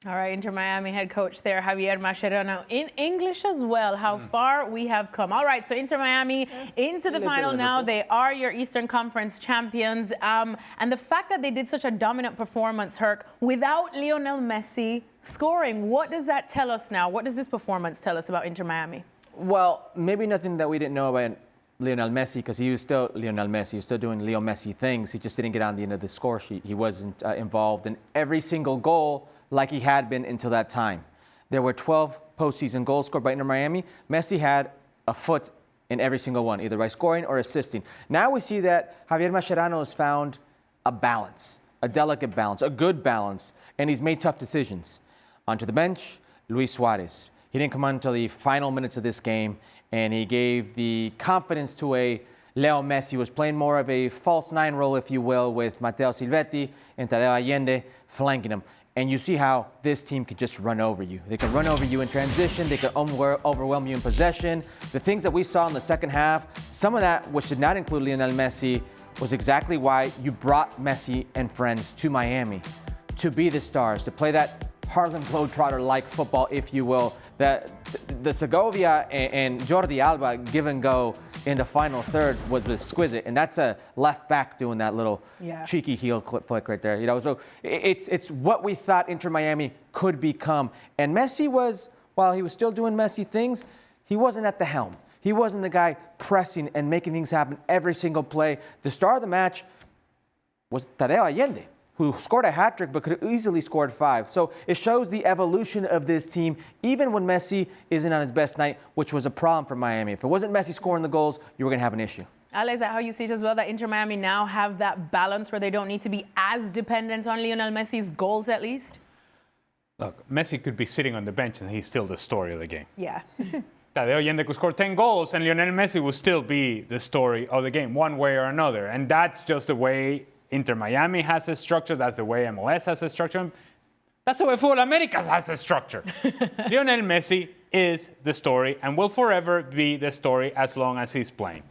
All right, Inter Miami head coach there, Javier Mascherano, in English as well, how far we have come. All right, so Inter Miami into the final now. They are your Eastern Conference champions. And the fact that they did such a dominant performance, Herc, without Lionel Messi scoring, what does that tell us now? What does this performance tell us about Inter Miami? Well, maybe nothing that we didn't know about Lionel Messi, because he was still Lionel Messi. He was still doing Leo Messi things. He just didn't get on the end of the score sheet. He wasn't involved in every single goal like he had been until that time. There were 12 postseason goals scored by Inter Miami. Messi had a foot in every single one, either by scoring or assisting. Now we see that Javier Mascherano has found a balance, a delicate balance, a good balance, and he's made tough decisions. Onto the bench, Luis Suarez. He didn't come on until the final minutes of this game, and he gave the confidence to a Leo Messi, who was playing more of a false nine role, if you will, with Matteo Silvetti and Tadeo Allende flanking him. And you see how this team could just run over you. They can run over you in transition. They can overwhelm you in possession. The things that we saw in the second half, some of that, which did not include Lionel Messi, was exactly why you brought Messi and friends to Miami, to be the stars, to play that Harlem Globetrotter-like football, if you will. The Segovia and Jordi Alba give and go in the final third was exquisite, and that's a left back doing that little cheeky heel flick right there. You know, so it's what we thought Inter Miami could become. And Messi was, while he was still doing Messi things, he wasn't at the helm. He wasn't the guy pressing and making things happen every single play. The star of the match was Tadeo Allende, who scored a hat-trick but could have easily scored 5. So it shows the evolution of this team, even when Messi isn't on his best night, which was a problem for Miami. If it wasn't Messi scoring the goals, you were going to have an issue. Ale, is that how you see it as well, that Inter Miami now have that balance where they don't need to be as dependent on Lionel Messi's goals at least? Look, Messi could be sitting on the bench and he's still the story of the game. Yeah. Tadeo Allende could score 10 goals and Lionel Messi will still be the story of the game, one way or another. And that's just the way Inter Miami has a structure. That's the way MLS has a structure. That's the way Futbol Americas has a structure. Lionel Messi is the story and will forever be the story as long as he's playing.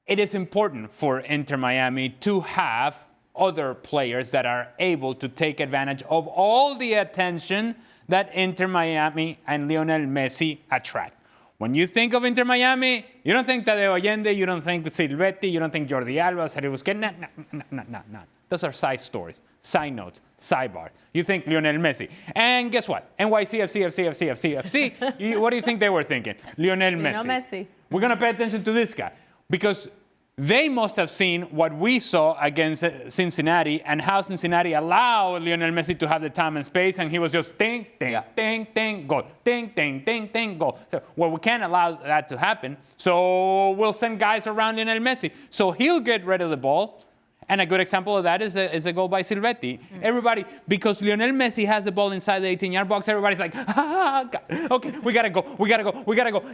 It is important for Inter Miami to have other players that are able to take advantage of all the attention that Inter Miami and Lionel Messi attract. When you think of Inter Miami, you don't think Tadeo Allende, you don't think Silvetti, you don't think Jordi Alba, Sergio Busquets. No. Those are side stories, side notes, sidebars. You think Lionel Messi. And guess what? NYCFC. What do you think they were thinking? Lionel Messi. We're going to pay attention to this guy because they must have seen what we saw against Cincinnati and how Cincinnati allowed Lionel Messi to have the time and space, and he was just ting, goal, ting, goal. So, well, we can't allow that to happen, so we'll send guys around Lionel Messi. So he'll get rid of the ball. And a good example of that is a goal by Silvetti. Everybody, because Lionel Messi has the ball inside the 18-yard box, everybody's like, God. Okay, we gotta go.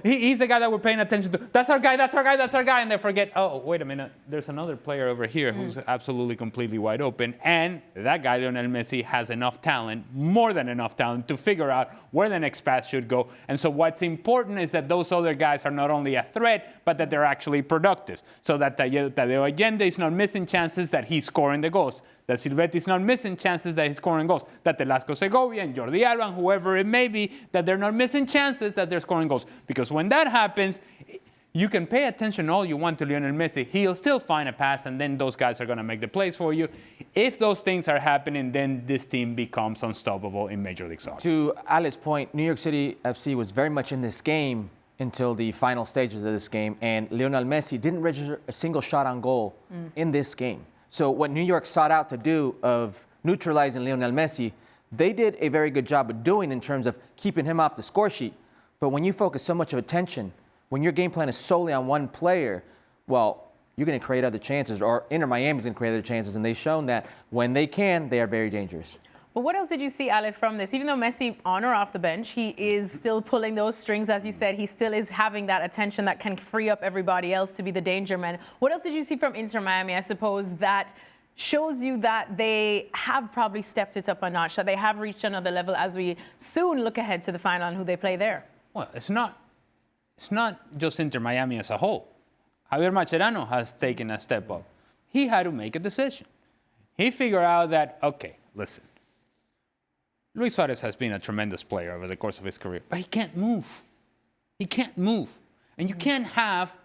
He's the guy that we're paying attention to. That's our guy. And they forget, oh, wait a minute, there's another player over here who's absolutely, completely wide open. And that guy, Lionel Messi, has enough talent, more than enough talent, to figure out where the next pass should go. And so what's important is that those other guys are not only a threat, but that they're actually productive. So that Tadeo Allende is not missing chances that he's scoring the goals, that Silvetti is not missing chances that he's scoring goals, that Velasco Segovia and Jordi Alba and whoever it may be, that they're not missing chances that they're scoring goals. Because when that happens, you can pay attention all you want to Lionel Messi. He'll still find a pass, and then those guys are going to make the plays for you. If those things are happening, then this team becomes unstoppable in Major League Soccer. To Alice's point, New York City FC was very much in this game until the final stages of this game, and Lionel Messi didn't register a single shot on goal in this game. So what New York sought out to do of neutralizing Lionel Messi, they did a very good job of doing in terms of keeping him off the score sheet. But when you focus so much of attention, when your game plan is solely on one player, well, you're going to create other chances, or Inter Miami's going to create other chances, and they've shown that when they can, they are very dangerous. But what else did you see, Ale, from this? Even though Messi on or off the bench, he is still pulling those strings, as you said. He still is having that attention that can free up everybody else to be the danger man. What else did you see from Inter Miami, I suppose, that shows you that they have probably stepped it up a notch, that they have reached another level as we soon look ahead to the final and who they play there? Well, it's not just Inter Miami as a whole. Javier Mascherano has taken a step up. He had to make a decision. He figured out that, okay, listen, Luis Suarez has been a tremendous player over the course of his career, but he can't move. He can't move. And you can't have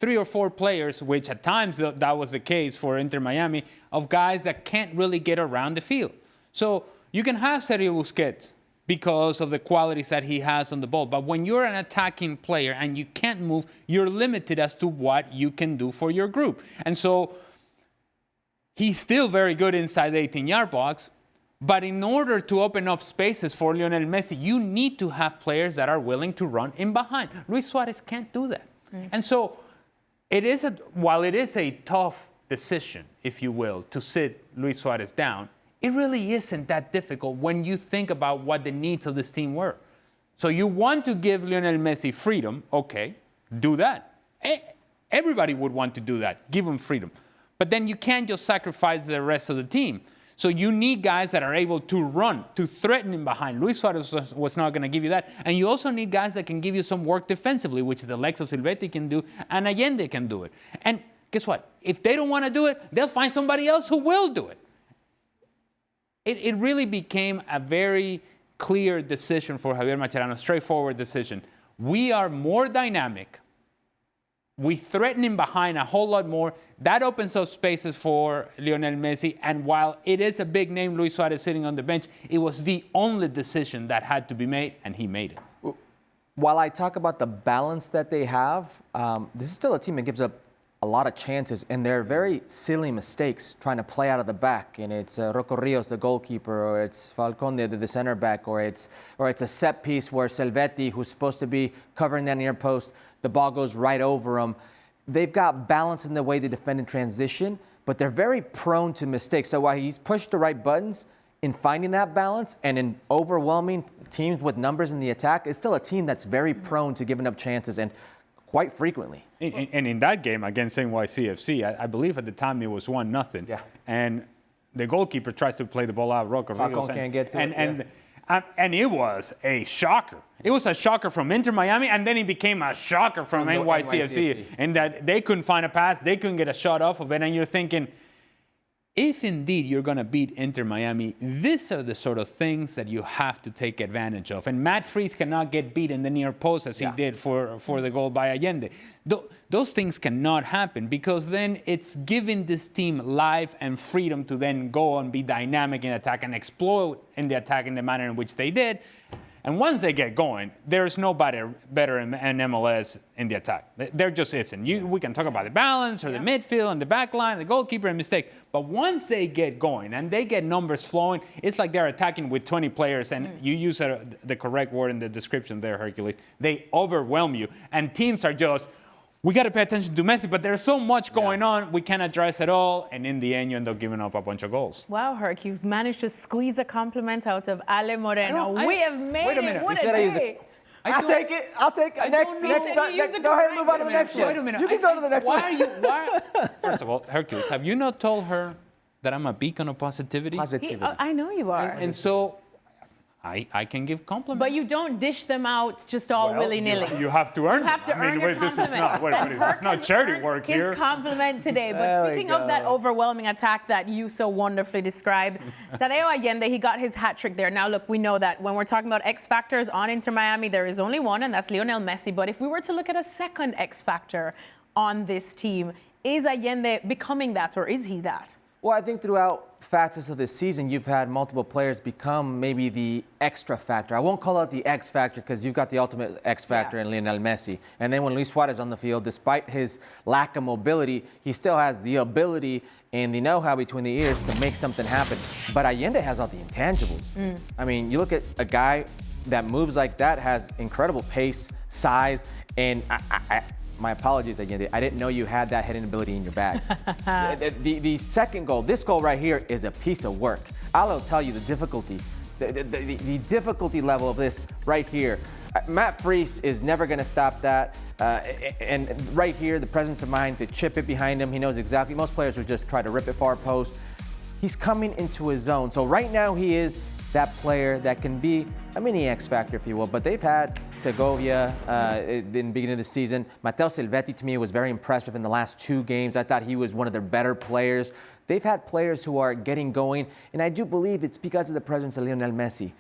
3 or 4 players, which at times that was the case for Inter Miami, of guys that can't really get around the field. So you can have Sergio Busquets because of the qualities that he has on the ball. But when you're an attacking player and you can't move, you're limited as to what you can do for your group. And so he's still very good inside the 18-yard box. But in order to open up spaces for Lionel Messi, you need to have players that are willing to run in behind. Luis Suarez can't do that. And so while it is a tough decision, if you will, to sit Luis Suarez down, it really isn't that difficult when you think about what the needs of this team were. So you want to give Lionel Messi freedom, okay, do that. Everybody would want to do that, give him freedom. But then you can't just sacrifice the rest of the team. So you need guys that are able to run, to threaten him behind. Luis Suarez was not going to give you that. And you also need guys that can give you some work defensively, which the Alexis Silvetti can do, and Allende can do it. And guess what? If they don't want to do it, they'll find somebody else who will do it. It really became a very clear decision for Javier Mascherano, straightforward decision. We are more dynamic. We threaten him behind a whole lot more. That opens up spaces for Lionel Messi. And while it is a big name, Luis Suarez sitting on the bench, it was the only decision that had to be made, and he made it. While I talk about the balance that they have, this is still a team that gives up a lot of chances, and they're very silly mistakes trying to play out of the back. And it's Rocco Rios, the goalkeeper, or it's Falcone, the center back, or it's a set piece where Silvetti, who's supposed to be covering that near post, the ball goes right over him. They've got balance in the way they defend in transition, but they're very prone to mistakes. So while he's pushed the right buttons in finding that balance and in overwhelming teams with numbers in the attack, it's still a team that's very prone to giving up chances, and quite frequently. And in that game against NYCFC, I believe at the time it was 1-0. Yeah. And the goalkeeper tries to play the ball out. Rocco Rios can't get to it. And it was a shocker. It was a shocker from Inter Miami, and then it became a shocker from NYCFC. And that they couldn't find a pass, they couldn't get a shot off of it. And you're thinking, if indeed you're going to beat Inter Miami, these are the sort of things that you have to take advantage of. And Matt Freese cannot get beat in the near post as he did for the goal by Allende. Those things cannot happen, because then it's giving this team life and freedom to then go and be dynamic in attack and explode in the attack in the manner in which they did. And once they get going, there's nobody better in MLS in the attack. There just isn't. We can talk about the balance or the midfield and the back line, the goalkeeper and mistakes. But once they get going and they get numbers flowing, it's like they're attacking with 20 players. And you use the correct word in the description there, Hercules. They overwhelm you. And teams are just, we got to pay attention to Messi, but there's so much going on, we can't address it all, and in the end, you end up giving up a bunch of goals. Wow, Herc, you've managed to squeeze a compliment out of Ale Moreno. We have made wait a minute. it. What a day. I'll take it. Next time. Go ahead and move on to the next one. Wait a minute. You can go to the next one. First of all, Hercules, have you not told her that I'm a beacon of positivity? I know you are. And so I can give compliments. But you don't dish them out just all willy-nilly. You have to earn You have to earn your compliment. It's not charity work here. His compliment today. But speaking of that overwhelming attack that you so wonderfully described, Tadeo Allende, he got his hat trick there. Now, look, we know that when we're talking about X factors on Inter Miami, there is only one, and that's Lionel Messi. But if we were to look at a second X factor on this team, is Allende becoming that, or is he that? Well, I think throughout facets of this season, you've had multiple players become maybe the extra factor. I won't call it the X factor, because you've got the ultimate X factor in Lionel Messi. And then when Luis Suarez is on the field, despite his lack of mobility, he still has the ability and the know-how between the ears to make something happen. But Allende has all the intangibles. I mean, you look at a guy that moves like that, has incredible pace, size, and my apologies, Allende. I didn't know you had that heading ability in your bag. The second goal, this goal right here, is a piece of work. I'll tell you the difficulty, the difficulty level of this right here. Matt Freese is never going to stop that. And right here, the presence of mind to chip it behind him. He knows exactly. Most players would just try to rip it far post. He's coming into his zone. So right now he is that player that can be a mini X factor, if you will. But they've had Segovia in the beginning of the season. Matteo Silvetti, to me, was very impressive in the last 2 games. I thought he was one of their better players. They've had players who are getting going, and I do believe it's because of the presence of Lionel Messi.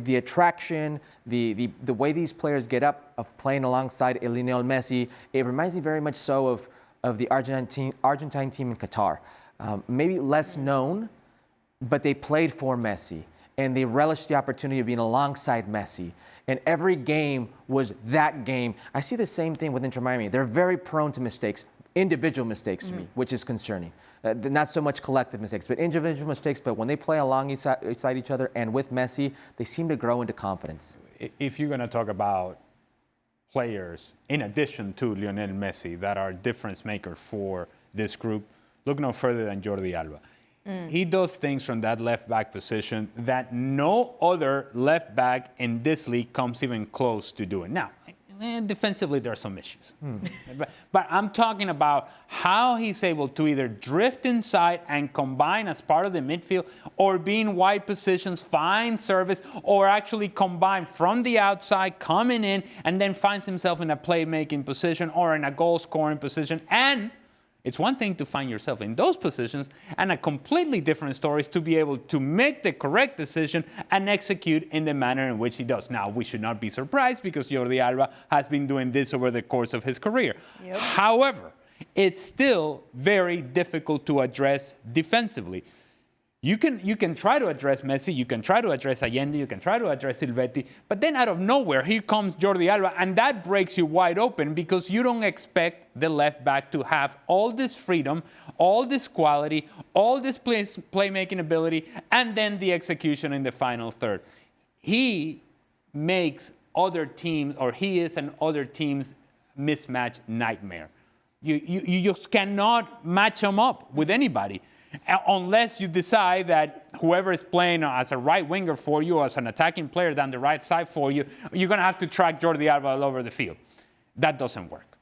The attraction, the way these players get up of playing alongside Lionel Messi, it reminds me very much so of the Argentine team in Qatar. Maybe less known, but they played for Messi, and they relished the opportunity of being alongside Messi. And every game was that game. I see the same thing with Inter Miami. They're very prone to mistakes, individual mistakes to me, which is concerning. Not so much collective mistakes, but individual mistakes. But when they play alongside each other and with Messi, they seem to grow into confidence. If you're going to talk about players, in addition to Lionel Messi, that are difference makers for this group, look no further than Jordi Alba. He does things from that left back position that no other left back in this league comes even close to doing. Now, defensively, there are some issues. But I'm talking about how he's able to either drift inside and combine as part of the midfield, or be in wide positions, find service, or actually combine from the outside, coming in, and then finds himself in a playmaking position or in a goal-scoring position. And it's one thing to find yourself in those positions, and a completely different story is to be able to make the correct decision and execute in the manner in which he does. Now, we should not be surprised because Jordi Alba has been doing this over the course of his career. However, it's still very difficult to address defensively. You can try to address Messi, you can try to address Allende, you can try to address Silvetti, but then out of nowhere, here comes Jordi Alba, and that breaks you wide open because you don't expect the left back to have all this freedom, all this quality, all this playmaking ability, and then the execution in the final third. He makes other teams, or he is an other team's mismatch nightmare. You just cannot match him up with anybody, unless you decide that whoever is playing as a right winger for you, as an attacking player down the right side for you, you're going to have to track Jordi Alba all over the field. That doesn't work.